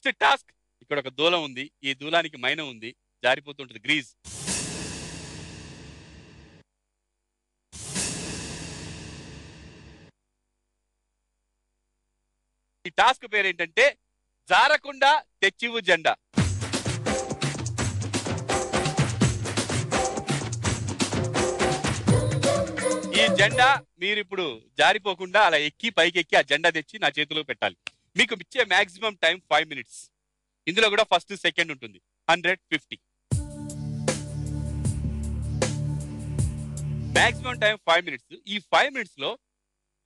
Next task. ఇక్కడ ఒక దూలం ఉంది, ఈ దూలానికి మైనం ఉంది, జారిపోతుంటది గ్రీజ్. ఈ టాస్క్ పేరు ఏంటంటే జారకుండా తెచ్చివు జెండా. ఈ జెండా మీరు ఇప్పుడు జారిపోకుండా అలా ఎక్కి పైకి ఎక్కి ఆ జెండా తెచ్చి నా చేతిలో పెట్టాలి. మీకు ఇచ్చే మాక్సిమం టైం 5 minutes. ఇందులో కూడా ఫస్ట్ సెకండ్ ఉంటుంది. 150. Maximum time 5 minutes. ఈ 5 minutes లో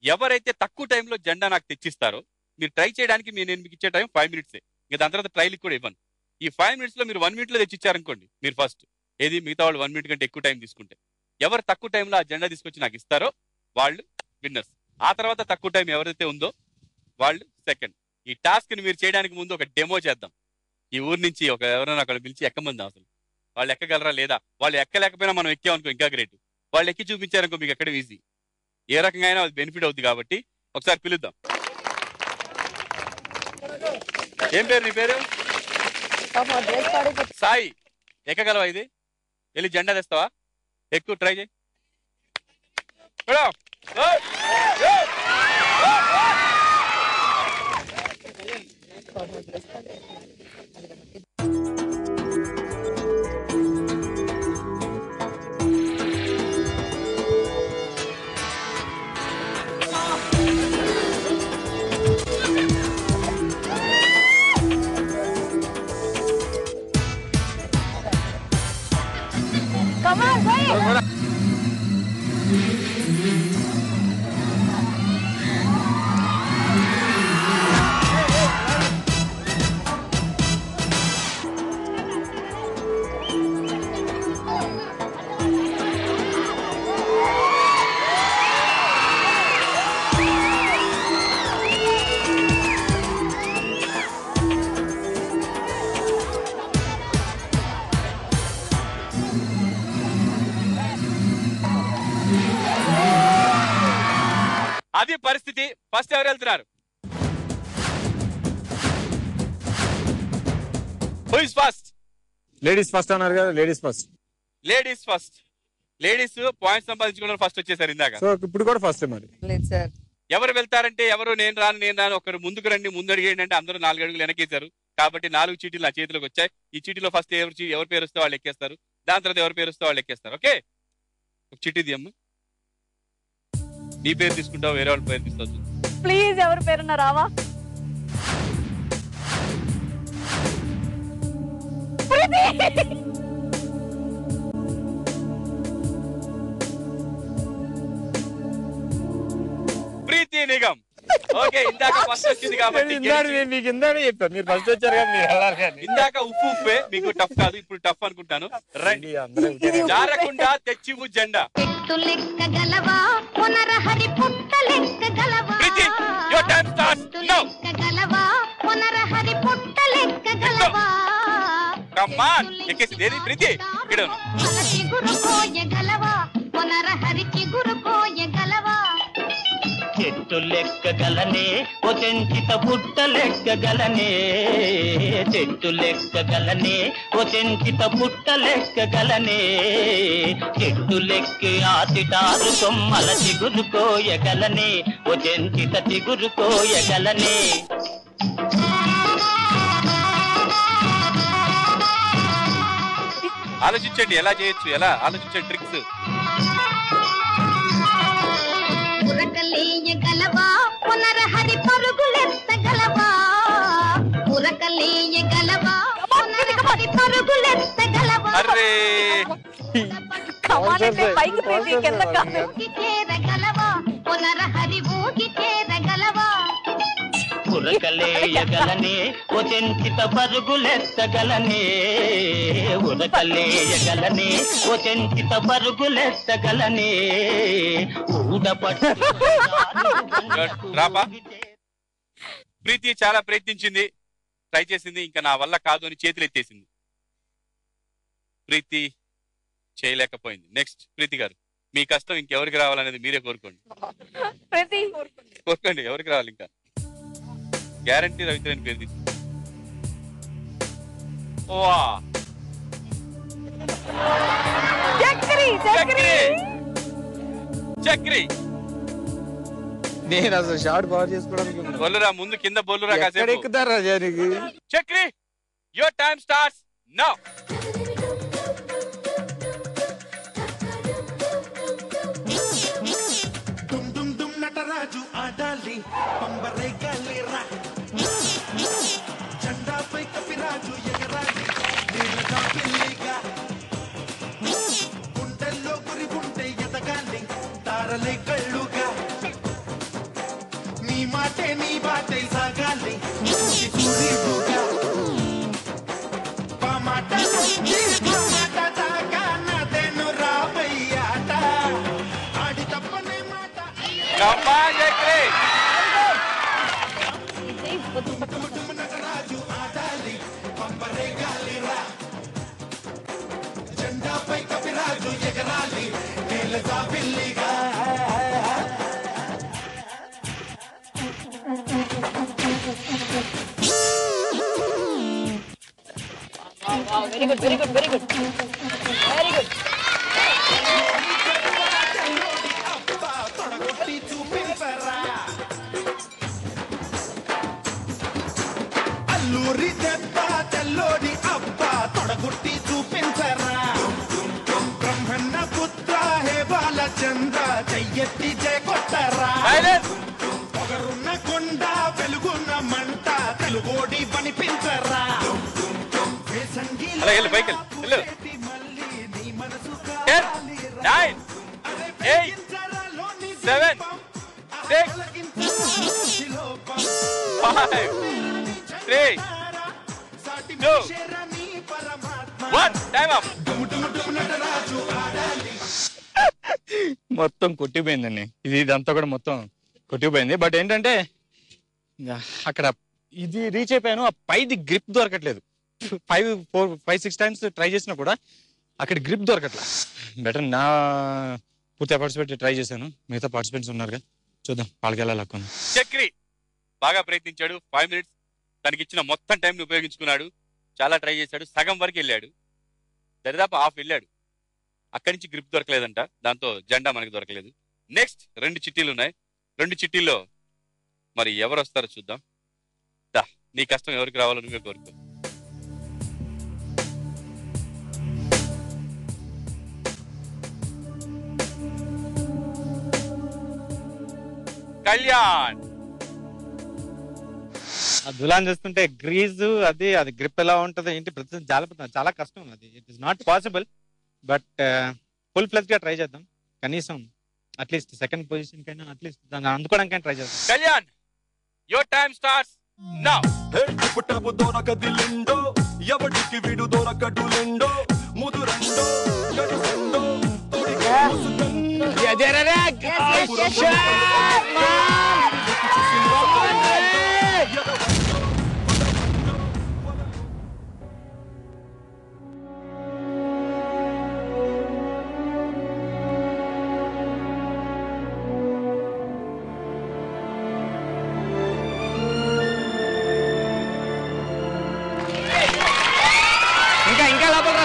ఎవరైతే తక్కువ టైంలో జెండా నాకు తెచ్చిస్తారో, మీరు ట్రై చేయడానికి నేను మీకు ఇచ్చే టైం 5 minutes. ఇంకా దాని తర్వాత ట్రైల్ కూడా ఇవ్వను. ఈ 5 minutes లో మీరు 1 minute లో తెచ్చిచ్చారనుకోండి, మీరు ఫస్ట్ ఏది మిగతా వాళ్ళు 1 minute కంటే ఎక్కువ టైం తీసుకుంటే, ఎవరు తక్కువ టైంలో ఆ జెండా తీసుకొచ్చి నాకు ఇస్తారో వాళ్ళు విన్నర్స్. ఆ తర్వాత తక్కువ టైం ఎవరైతే ఉందో వాళ్ళు సెకండ్. ఈ టాస్క్ ని మీరు చేయడానికి ముందు ఒక డెమో చేద్దాం. ఈ ఊరు నుంచి ఎవరైనా అక్కడ పిలిచి ఎక్కమంది, అసలు వాళ్ళు ఎక్కగలరా లేదా, వాళ్ళు ఎక్కలేకపోయినా మనం ఎక్కామనుకో ఇంకా గ్రేట్, వాళ్ళు ఎక్కి చూపించారనుకో మీకు ఎక్కడ ఈజీ. ఏ రకంగా అయినా అది బెనిఫిట్ అవుతుంది కాబట్టి ఒకసారి పిలుద్దాం. ఏం పేరు నీ పేరు? సాయి. ఎక్కగలవా ఇది? వెళ్ళి జెండా తెస్తావా? ఎక్కువ ట్రై చేయి. Come on, wait! అది పరిస్థితి. ఫస్ట్ ఎవరు వెళ్తున్నారు? Who is first? Ladies first అన్నారు కదా, ladies first. Ladies first. Ladies points సంపాదించుకున్నారు ఫస్ట్ వచ్చేసారు ఇందాక. సో ఇప్పుడు కూడా ఫస్ట్ మరి. ఎవరు వెళ్తారంటే ఎవరు నేను రాను ఒకరు ముందుకు రండి, ముందు అడిగేయండి అంటే అందరూ 4 అడుగులు వెనకేశారు. కాబట్టి 4 చీటీలు నా చేతిలోకి వచ్చాయి. ఈ చీటీలో ఫస్ట్ ఎవరి పేరు వస్తే వాళ్ళు ఎక్కేస్తారు, దాని తర్వాత ఎవరి పేరు వస్తే వాళ్ళు ఎక్కేస్తారు. ఓకే, ఒక చీటీ తీయమ్మ. నీ పేరు తీసుకుంటావు, వేరే వాళ్ళ పేరు తీసుకోవచ్చు. ప్లీజ్ ఎవరి పేరున్నా రావా? ప్రీతి నిగమ్. ఓకే, ఇందాక ఫస్ట్ వచ్చింది కాబట్టి మీకు ఇందాక చెప్పాను, మీరు ఫస్ట్ వచ్చారు కదా, మీరు వెళ్ళాలి కానీ. ఇందాక ఉప్పే మీకు టఫ్ కాదు, ఇప్పుడు టఫ్ అనుకుంటాను. రండి. జారకుండా తెచ్చివు జెండా. ప్రీతి, your time starts now. Come on, ఎక్కేసింది. ఏది ప్రీతి? ఇక్కడ చెట్టు లెక్కగలనే ఓ చెంచిత పుట్ట లెక్కగలనే, చెట్టు లెక్కగలనే ఓ చెంచిత పుట్ట లెక్కగలనే, చెట్టు లెక్కి ఆసిటారు కొమ్మల చిగురు కోయగలనే, ఓ చెంచిత చిగురు కోయగలనే. ఆలోచించండి ఎలా చేయొచ్చు, ఎలా ఆలోచించండి ట్రిక్స్. ఉరకలేయగలవా పునరహరి పరుగులెత్తగలవా, ఉరకలేయగలవా పునరహరి పరుగులెత్తగలవా. అరే పైకి ప్రీతి, కింద కాదు. చేరగలవా పునరహరి ఊగి చేరగలవా. ఉరకలేయగలనే ఓ చెంచిత పరుగులెత్తగలనే, ఉరకలేయగలనే ఓ చెంచిత పరుగులెత్తగలనే, ఊడపట్టు. ప్రీతి చాలా ప్రయత్నించింది, ట్రై చేసింది, ఇంకా నా వల్ల కాదు అని చేతులు ఎత్తేసింది. ప్రీతి చేయలేకపోయింది. నెక్స్ట్ ప్రీతి గారు, మీ కష్టం ఇంకెవరికి రావాలనేది మీరే కోరుకోండి. కోరుకోండి ఎవరికి రావాలి. ఇంకా గ్యారంటీ రవితేని పేరు తీసుకుంది. వా చక్రి చక్రి చక్రి నేను అసలు షార్ట్ బాగా చేసుకోవడానికి బొల్లురా ముందు కింద బొల్లురా ఎక్కడ కాసేపు ఎక్కుతారా జానికి Chakri your time starts now Nataraju ఆడాలి పంబరే గాలిరా జెండాపై కపిరాజు ఎగరాలి నీళ్ళగా పిల్లిగా గుండెల్లో గురి ఉంటే ఎదగాలి తారలే కళ్ళుగా నీ మాటే నీ బాటే సాగాలి సూర్యుడుగా పామాట పామాట దాకా నదేను రాబయ్యాట ఆడి తప్పనే మాట కమ్మా చక్రి నటరాజు ఆడాలి పంబరే గాలిరా జెండాపై కపిరాజు ఎగరాలి నేలగా పిల్లిగా very good very good very good very good అబ్బా తొడగొట్టి చూపించరా అల్లూరి దెబ్బ తెల్లోడి అబ్బా తొడగొట్టి చూపించరా బ్రహ్మన్న పుత్ర హే బాలచంద్ర చెయ్యెత్తి కొట్టరా పొగరున్న కొండ వెలుగున్న మంట తెలుగోడి పనిపించరా అలా వెళ్ళు పైకి వెళ్ళు మళ్ళీ నీ మనసు 10 9 8 7 6 5 3 2 1 టైం అప్ మొత్తం కొట్టిపోయిందండి ఇదంతా కూడా మొత్తం కొట్టిపోయింది బట్ ఏంటంటే అక్కడ ఇది రీచ్ అయిపోయాను ఆ పైది గ్రిప్ దొరకట్లేదు 5-6 టైమ్స్ ట్రై చేసినా కూడా అక్కడ గ్రిప్ దొరకట్లేదు బెటర్ నా పూర్తి ఎఫర్ట్స్ పెట్టి ట్రై చేశాను మిగతా పార్టిసిపెంట్స్ ఉన్నారుగా చూద్దాం వాళ్ళకి ఎలా లక్ ఉంది చక్రి బాగా ప్రయత్నించాడు 5 మినిట్స్ తనకి ఇచ్చిన మొత్తం టైంని ఉపయోగించుకున్నాడు చాలా ట్రై చేశాడు సగం వరకు వెళ్ళాడు దరిదాపు హాఫ్ వెళ్ళాడు అక్కడి నుంచి గ్రిప్ దొరకలేదంట దాంతో జెండా మనకి దొరకలేదు నెక్స్ట్ 2 చిట్టీలు ఉన్నాయి 2 చిట్టీల్లో మరి ఎవరు వస్తారో చూద్దాం దా నీ కష్టం ఎవరికి రావాలో నువ్వే కోరుకో కళ్యాణ్ ఆ దులాన్ చూస్తుంటే గ్రీజ్ అది గ్రిప్ ఎలా ఉంటుంది ఏంటి ప్రతి చాలా కష్టం అది it is not possible but full fledge గా ట్రై చేద్దాం కనీసం అట్లీస్ట్ సెకండ్ పొజిషన్ కైనా అట్లీస్ట్ దాన్ని అందుకోవడానికి ట్రై చేద్దాం Kalyan your time starts now పుట్టపు దొరకదిలిండో ఎవడికి విడు దొరకడులిండో ముదురండో గడుసెండో ఇంకా లోపల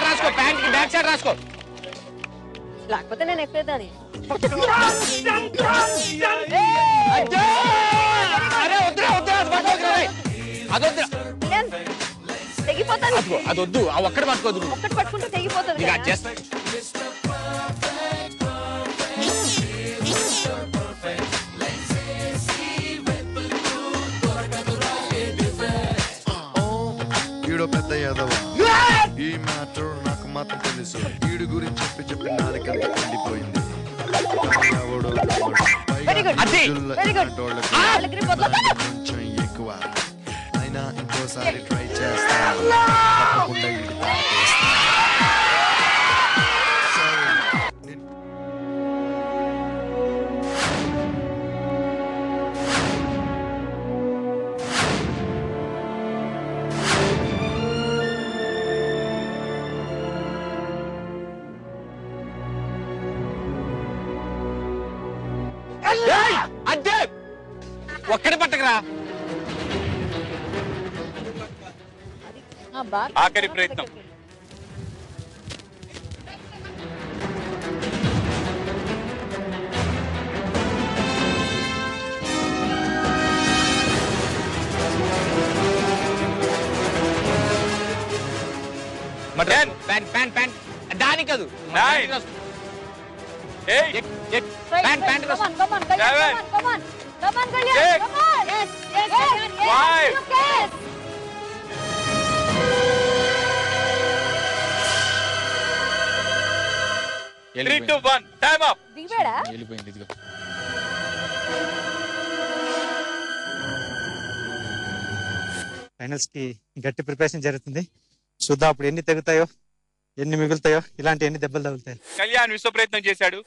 రాసుకో ప్యాంట్ కి బ్యాక్ సైడ్ రాసుకో లేకపోతే నేను ఎక్కేదాన్ని తెగిపోతాను అదొద్దు ఆ ఒక్కటి పట్టుకోదు ఒక్కటి పట్టుకుంటే తెగిపోతుంది కదా. ఈడో పెద్ద యాదవ ఈ మ్యాటర్ నాకు మాత్రం తెలుసు ఈడు గురించి చెప్పి నాలుకంత కండిపోయింది Very good. Very good. కొంచెం ఎక్కువ అయినా ఇంకోసారి ట్రై చేస్తాను తప్పకుండా ఈడు తాకేస్తాను. అంతే ఒక్కడి పట్టకరా ఆఖరి ప్రయత్నం. దాని కాదు వెళ్ళిపోయింది. ఇదిగో ఫైనల్స్ కి గట్టి ప్రిపరేషన్ జరుగుతుంది. చూద్దాం అప్పుడు ఎన్ని తెగుతాయో, ఎన్ని మిగులుతాయో, ఇలాంటి ఎన్ని దెబ్బలు తగులుతాయి. కళ్యాణ్ విశ్వ ప్రయత్నం చేశాడు,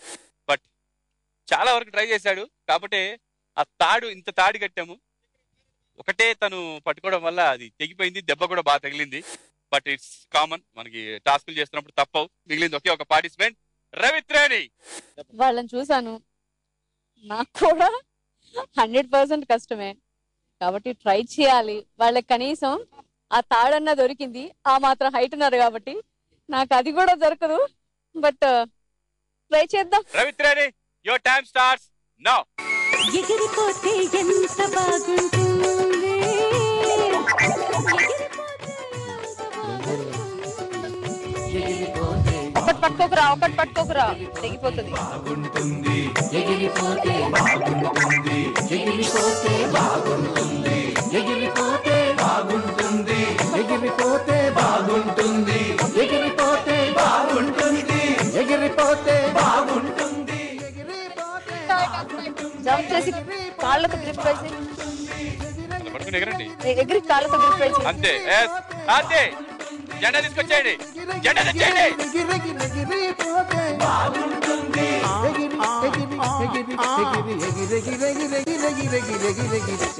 బట్ చాలా వరకు ట్రై చేశాడు. కాబట్టి ఆ తాడు, ఇంత తాడు కట్టాము, ఒకటే తను పట్టుకోవడం వల్ల అది తెగిపోయింది. దెబ్బ కూడా బాగా తగిలింది. బట్ ఇట్స్ కామన్, మనకి టాస్కులు చేస్తున్నప్పుడు తప్పవు. మిగిలింది ఒకే ఒక పార్టిసిపెంట్, రవిత్రేణి. వాళ్ళని చూసాను, నాకు కూడా 100% కష్టమే. కాబట్టి ట్రై చేయాలి. వాళ్ళకి కనీసం ఆ తాడన్న దొరికింది, ఆ మాత్రం హైట్ ఉన్నారు కాబట్టి. నాకు అది కూడా దొరకదు, బట్ ట్రై చేద్దాం. రవిత్రేణి, యువర్ టైం స్టార్ట్స్ నౌ. ఎగిరిపోతే ఎంత బాగుంటుంది, ఒకటి పట్టుకోకురా, ఒకటి పట్టుకోకురా, తెగిపోతుంది. ఎగిరిపోతే బాగుంటుంది, ఎగిరిపోతే బాగుంటుంది, ఎగిరిపోతే బాగుంటుంది, ఎగిరిపోతే బాగుంటుంది, ఎగిరిపోతే బాగుంటుంది, ఎగిరిపోతే బాగుంటుంది, జంప్ చేసి కాళ్ళతో గ్రిప్ వేసి, పట్టుకుని ఎగరండి, ఎగిరి కాళ్ళతో గ్రిప్ వేసి. అంతే. అంతే, జెండా తీసుకొచ్చేయండి, జెండా తెచ్చేయండి. బాగుంటుంది,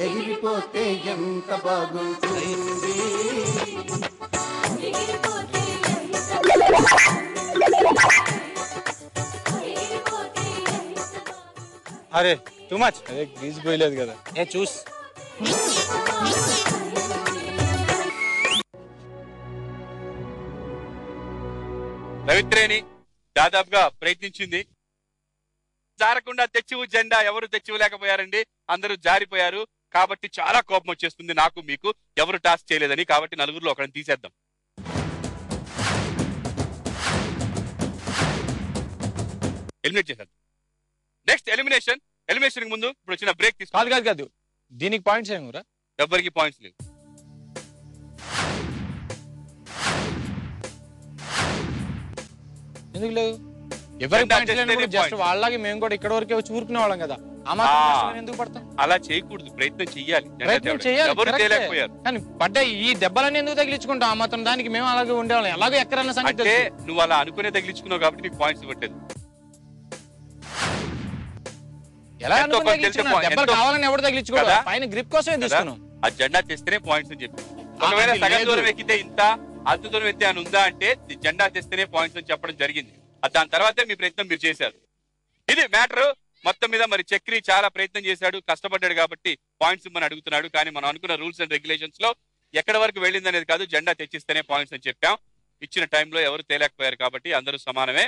ఎగిరిపోతే ఎంత బాగుంటుంది. అరే టూ మచ్, అదే గ్రీజ్ పోయలేదు కదా. చూస్ రవిత్రేణి దాదాపుగా ప్రయత్నించింది, జారకుండా తెచ్చివు జెండా ఎవరు తెచ్చివ్వలేకపోయారండి, అందరూ జారిపోయారు. కాబట్టి చాలా కోపం వచ్చేస్తుంది నాకు, మీకు, ఎవరు టాస్క్ చేయలేదని. కాబట్టి నలుగురిలో ఒకరిని తీసేద్దాం. ఎలిమినేట్ చేసేద్దాం. Next elimination. ఎలిమినేషన్ ముందు ఇప్పుడు వచ్చిన బ్రేక్ తీసుకో. కాదు కాదు కాదు, దీనికి పాయింట్స్ ఏమరా? ఎవరికి పాయింట్స్ లేవు. ఎందుకు లేవు? ఎవరికి పాయింట్స్ లేనప్పుడు జస్ట్ వాళ్ళకి మేము కూడా ఇక్కడ వరకే వచ్చి ఊరుకునే వాళ్ళం కదా. ఆ మాత్రం ఎందుకు పడతాం? అలా చేయకూడదు, ప్రయత్నం చెయ్యాలి. ప్రయత్నం చేయాలి, ఎవరు చేయలేకపోయారు. కానీ పడ్డాయి ఈ దెబ్బలన్నీ ఎందుకు తగిలించుకుంటాం? ఆ మాత్రం దానికి మేము అలాగే ఉండేవాళ్ళం. ఎలాగో ఎక్కడన్నా సంగతి అంటే నువ్వు అలా అనుకునే తగిలించుకున్నావు కాబట్టి నీకు పాయింట్స్ ఇవ్వట్లేదు. ఎలా దెబ్బలు కావాలని ఎవరు తగిలించుకోవాలి? పైన గ్రిప్ కోసమే తీసుకున్నాం. ఆ జెండా తెస్తేనే పాయింట్స్ అని చెప్పి, ఒకవేళ సగం దూరం ఎక్కితే ఇంత, అంత దూరం ఎత్తే అని ఉందా అంటే జెండా తెస్తేనే పాయింట్స్ అని చెప్పడం జరిగింది. దాని తర్వాతే మీ ప్రయత్నం మీరు చేశారు. ఇది మ్యాటర్ మొత్తం మీద. మరి చక్రి చాలా ప్రయత్నం చేశాడు, కష్టపడ్డాడు కాబట్టి పాయింట్స్ ఇమ్మని అడుగుతున్నాడు. కానీ మనం అనుకున్న రూల్స్ అండ్ రెగ్యులేషన్స్ లో ఎక్కడ వరకు వెళ్ళింది అనేది కాదు, జెండా తెచ్చిస్తేనే పాయింట్స్ అని చెప్పాం. ఇచ్చిన టైంలో ఎవరు తేలేకపోయారు కాబట్టి అందరూ సమానమే.